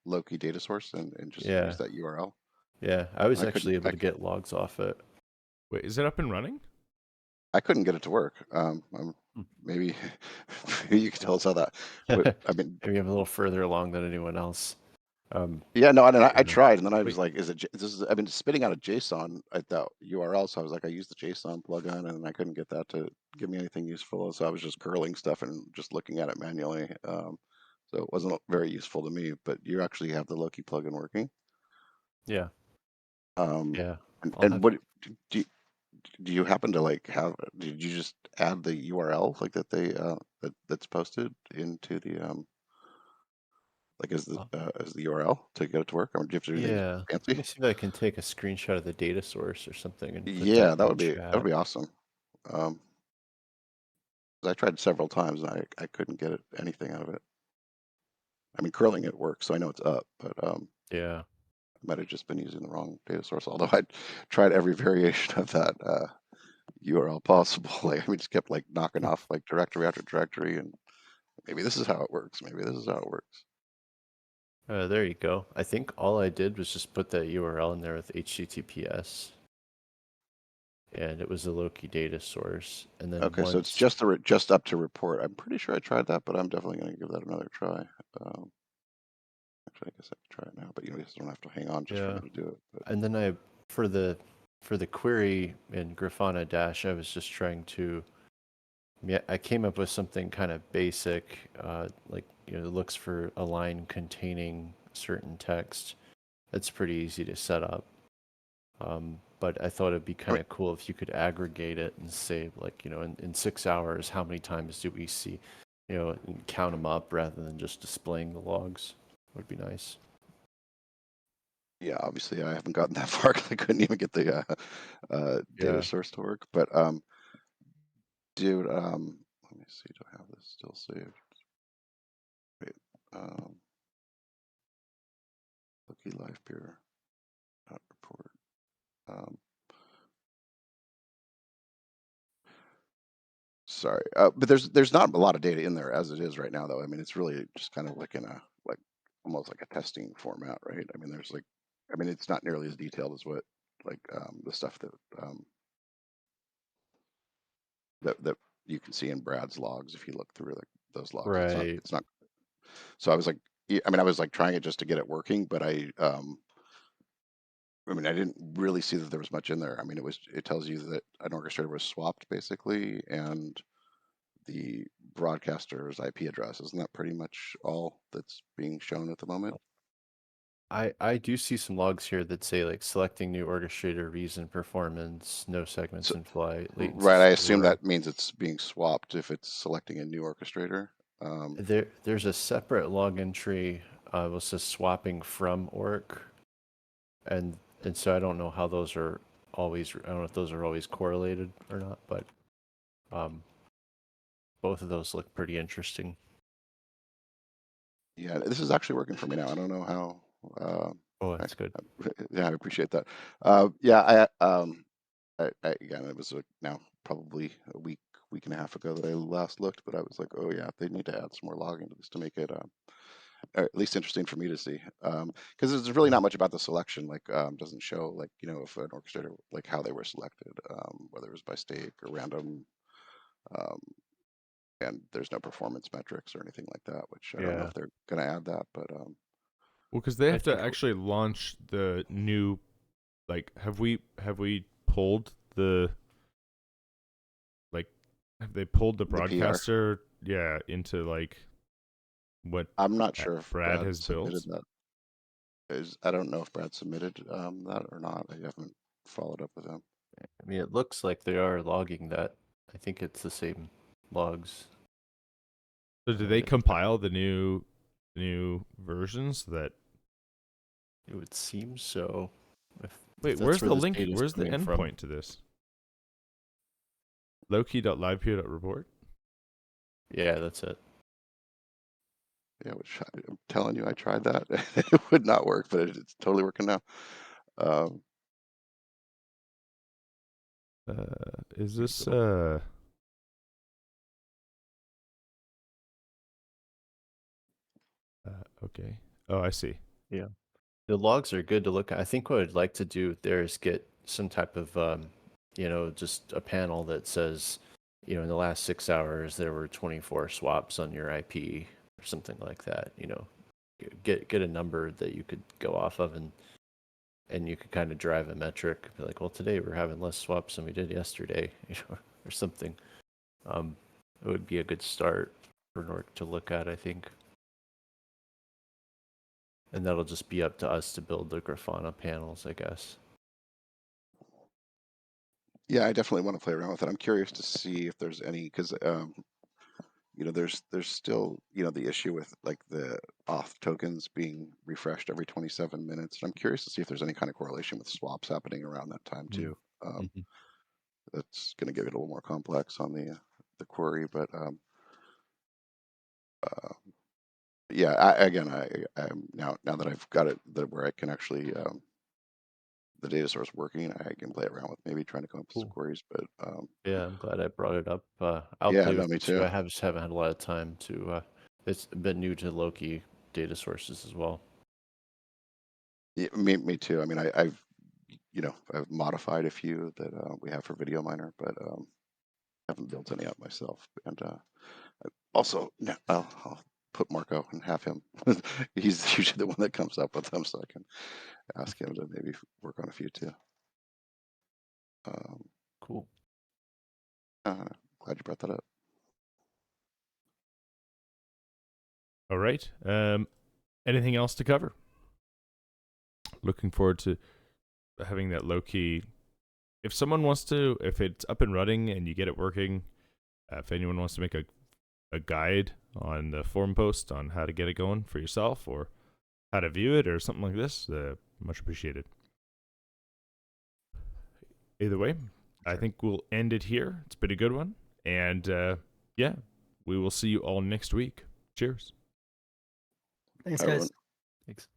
[SPEAKER 3] Loki data source and just use that URL.
[SPEAKER 8] Yeah, I was actually able to get logs off it.
[SPEAKER 1] Wait, is it up and running?
[SPEAKER 3] I couldn't get it to work. Maybe you could tell us how that. I mean,
[SPEAKER 8] maybe I'm a little further along than anyone else.
[SPEAKER 3] Yeah, no, and I tried, and then I was like, I've been spitting out a JSON at that URL, so I was like, I used the JSON plugin, and I couldn't get that to give me anything useful, so I was just curling stuff and just looking at it manually. So it wasn't very useful to me, but you actually have the Loki plugin working.
[SPEAKER 8] Yeah. Yeah.
[SPEAKER 3] And what do you happen to like have? Did you just add the URL like that that's posted into the like as the URL to get it to work? Or do you have to do anything fancy?
[SPEAKER 8] Let me see if I can take a screenshot of the data source or something and put
[SPEAKER 3] that would be awesome. I tried several times and I couldn't get anything out of it. I mean, curling it works, so I know it's up, but
[SPEAKER 8] yeah,
[SPEAKER 3] I might have just been using the wrong data source. Although I tried every variation of that URL possible. Like we just kept like knocking off like directory after directory, and maybe this is how it works. Maybe this is how it works.
[SPEAKER 8] There you go. I think all I did was just put that URL in there with HTTPS, and it was a Loki data source. And then
[SPEAKER 3] so it's just up to report. I'm pretty sure I tried that, but I'm definitely going to give that another try. Actually, I guess I could try it now, but you just don't have to hang on just for me to do it. But.
[SPEAKER 8] And then for the query in Grafana Dash, I was just trying to. I came up with something kind of basic, like it looks for a line containing certain text. It's pretty easy to set up. But I thought it'd be kind of cool if you could aggregate it and say, like, in 6 hours, how many times do we see, and count them up rather than just displaying the logs. Would be nice.
[SPEAKER 3] Yeah, obviously I haven't gotten that far because I couldn't even get the data source to work. But dude, let me see. Do I have this still saved? Wait, Loki Livepeer report. Sorry, but there's not a lot of data in there as it is right now, though. I mean, it's really just kind of like in a almost like a testing format, right? I mean, it's not nearly as detailed as what the stuff that you can see in Brad's logs if you look through those logs.
[SPEAKER 8] Right.
[SPEAKER 3] It's not. So I was like, I was like trying it just to get it working, but I didn't really see that there was much in there. I mean, it tells you that an orchestrator was swapped basically, and the broadcaster's IP address. Isn't that pretty much all that's being shown at the moment?
[SPEAKER 8] I do see some logs here that say like selecting new orchestrator, reason, performance, no segments in flight, latency.
[SPEAKER 3] Right, I assume that means it's being swapped if it's selecting a new orchestrator.
[SPEAKER 8] There's a separate log entry which says swapping from orc, and so I don't know how those are always. I don't know if those are always correlated or not, but both of those look pretty interesting.
[SPEAKER 3] Yeah, this is actually working for me now. I don't know how.
[SPEAKER 8] Oh, that's good.
[SPEAKER 3] Yeah, I appreciate that. Again, it was now probably a week and a half ago that I last looked, but I was like, oh yeah, they need to add some more logging to this to make it or at least interesting for me to see. Because there's really not much about the selection. Like, doesn't show like if an orchestrator like how they were selected, whether it was by stake or random, and there's no performance metrics or anything like that. Which I don't know
[SPEAKER 8] Yeah.
[SPEAKER 3] if they're going to add that, but
[SPEAKER 1] Well, because they
[SPEAKER 8] I
[SPEAKER 1] have to
[SPEAKER 8] think
[SPEAKER 1] actually launch the new. Like, have we pulled the have they pulled the
[SPEAKER 3] The PR.
[SPEAKER 1] broadcaster? Yeah, into like what
[SPEAKER 3] I'm not sure if
[SPEAKER 1] Brad
[SPEAKER 3] Brad
[SPEAKER 1] has built.
[SPEAKER 3] submitted that. I don't know if Brad submitted that or not. I haven't followed up with him.
[SPEAKER 8] I mean, it looks like they are logging that. I think it's the same logs.
[SPEAKER 1] So did they compile the new versions that?
[SPEAKER 8] It would seem so.
[SPEAKER 1] Wait,
[SPEAKER 8] that's
[SPEAKER 1] where's
[SPEAKER 8] where
[SPEAKER 1] the
[SPEAKER 8] this
[SPEAKER 1] link?
[SPEAKER 8] data's
[SPEAKER 1] Where's the
[SPEAKER 8] coming from.
[SPEAKER 1] endpoint to this? Lowkey.livepeer.report.
[SPEAKER 8] Yeah, that's it.
[SPEAKER 3] Yeah, which I'm telling you, I tried that. It would not work, but it's totally working now.
[SPEAKER 1] Is this okay? Oh, I see.
[SPEAKER 8] Yeah. The logs are good to look at. I think what I'd like to do there is get some type of, just a panel that says, in the last 6 hours, there were 24 swaps on your IP or something like that, get a number that you could go off of and you could kind of drive a metric. Be like, well, today we're having less swaps than we did yesterday, or something. It would be a good start for Nork to look at, I think. And that'll just be up to us to build the Grafana panels, I guess.
[SPEAKER 3] Yeah, I definitely want to play around with it. I'm curious to see if there's any, because there's still the issue with like the auth tokens being refreshed every 27 minutes. I'm curious to see if there's any kind of correlation with swaps happening around that time too. That's going to get it a little more complex on the query, but yeah. I'm now that I've got it where I can actually the data source working, I can play around with maybe trying to come up with some queries. But
[SPEAKER 8] yeah, I'm glad I brought it up. I'll
[SPEAKER 3] yeah,
[SPEAKER 8] play
[SPEAKER 3] no,
[SPEAKER 8] with
[SPEAKER 3] me
[SPEAKER 8] it too.
[SPEAKER 3] too.
[SPEAKER 8] I just haven't had a lot of time to. It's been new to Loki data sources as well.
[SPEAKER 3] Yeah, me too. I mean, I've modified a few that we have for Video Miner, but haven't built any up myself. And also, I'll put Marco and have him. He's usually the one that comes up with them, so I can ask him to maybe work on a few too.
[SPEAKER 8] Cool.
[SPEAKER 3] Glad you brought that up.
[SPEAKER 1] All right. Anything else to cover? Looking forward to having that low key. If someone wants to, if it's up and running and you get it working, if anyone wants to make a guide on the forum post on how to get it going for yourself or how to view it or something like this, much appreciated. Either way, I think we'll end it here. It's been a good one. And yeah, we will see you all next week. Cheers.
[SPEAKER 5] Thanks,
[SPEAKER 3] Everyone.
[SPEAKER 5] guys.
[SPEAKER 8] Thanks.